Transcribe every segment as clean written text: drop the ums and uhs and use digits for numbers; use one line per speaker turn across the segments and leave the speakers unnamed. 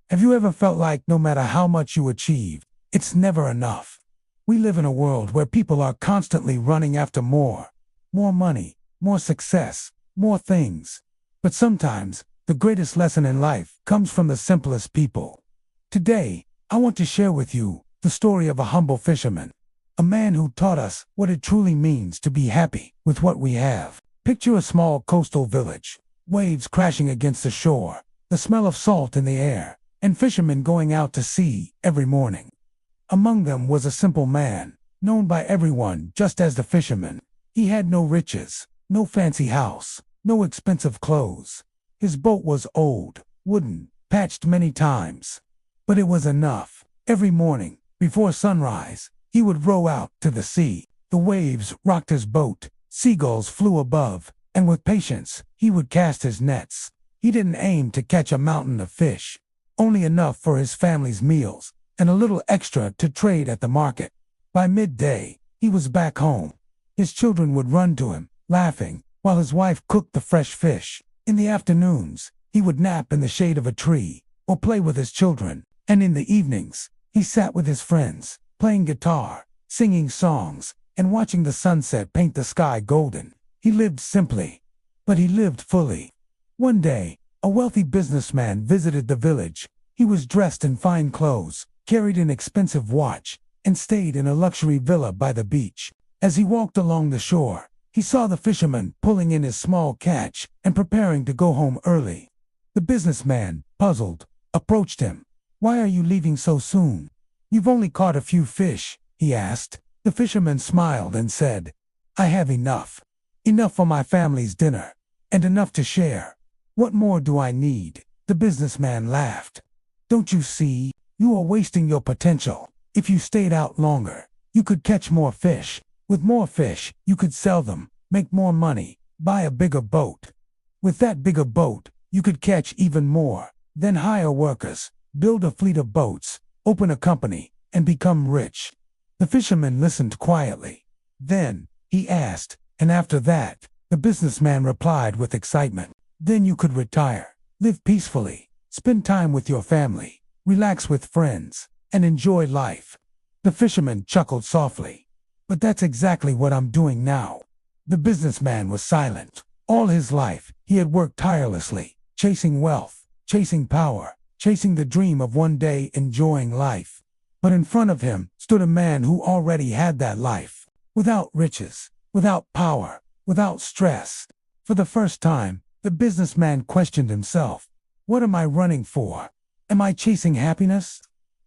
Have you ever felt like no matter how much you achieve, it's never enough? We live in a world where people are constantly running after more. More money, more success, more things. But sometimes, the greatest lesson in life comes from the simplest people. Today, I want to share with you the story of a humble fisherman. A man who taught us what it truly means to be happy with what we have. Picture a small coastal village, waves crashing against the shore, the smell of salt in the air, and fishermen going out to sea every morning. Among them was a simple man, known by everyone just as the fisherman. He had no riches, no fancy house, no expensive clothes. His boat was old, wooden, patched many times. But it was enough. Every morning, before sunrise, he would row out to the sea. The waves rocked his boat, seagulls flew above, and with patience, he would cast his nets. He didn't aim to catch a mountain of fish, only enough for his family's meals, and a little extra to trade at the market. By midday, he was back home. His children would run to him, laughing, while his wife cooked the fresh fish. In the afternoons, he would nap in the shade of a tree, or play with his children, and in the evenings, he sat with his friends, playing guitar, singing songs, and watching the sunset paint the sky golden. He lived simply, but he lived fully. One day, a wealthy businessman visited the village. He was dressed in fine clothes, carried an expensive watch, and stayed in a luxury villa by the beach. As he walked along the shore, he saw the fisherman pulling in his small catch and preparing to go home early. The businessman, puzzled, approached him. "Why are you leaving so soon? You've only caught a few fish," he asked. The fisherman smiled and said, "I have enough. Enough for my family's dinner, and enough to share. What more do I need?" The businessman laughed. "Don't you see? You are wasting your potential. If you stayed out longer, you could catch more fish. With more fish, you could sell them, make more money, buy a bigger boat. With that bigger boat, you could catch even more, then hire workers, build a fleet of boats, open a company, and become rich." The fisherman listened quietly. Then, he asked, "And after that?" The businessman replied with excitement. "Then you could retire, live peacefully, spend time with your family, relax with friends, and enjoy life." The fisherman chuckled softly. "But that's exactly what I'm doing now." The businessman was silent. All his life, he had worked tirelessly, chasing wealth, chasing power, chasing the dream of one day enjoying life. But in front of him stood a man who already had that life, without riches, without power, without stress. For the first time, the businessman questioned himself. What am I running for? Am I chasing happiness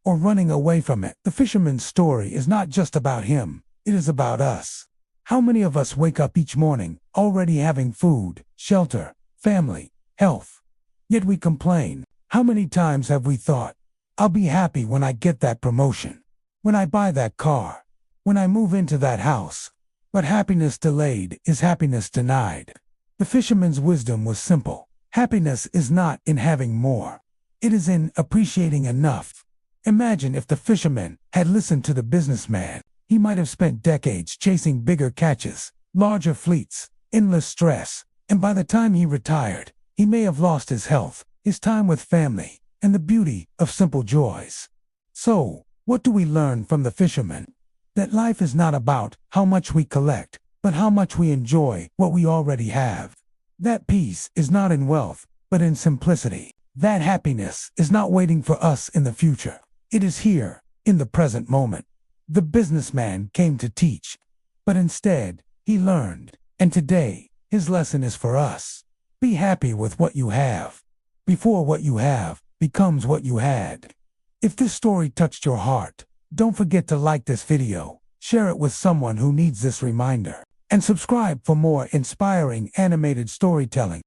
or running away from it? The fisherman's story is not just about him. It is about us. How many of us wake up each morning already having food, shelter, family, health? Yet we complain. How many times have we thought, "I'll be happy when I get that promotion, when I buy that car, when I move into that house"? But happiness delayed is happiness denied. The fisherman's wisdom was simple. Happiness is not in having more. It is in appreciating enough. Imagine if the fisherman had listened to the businessman. He might have spent decades chasing bigger catches, larger fleets, endless stress, and by the time he retired, he may have lost his health, his time with family, and the beauty of simple joys. So, what do we learn from the fisherman? That life is not about how much we collect, but how much we enjoy what we already have. That peace is not in wealth, but in simplicity. That happiness is not waiting for us in the future. It is here, in the present moment. The businessman came to teach, but instead, he learned. And today, his lesson is for us. Be happy with what you have, before what you have becomes what you had. If this story touched your heart, don't forget to like this video, share it with someone who needs this reminder, and subscribe for more inspiring animated storytelling.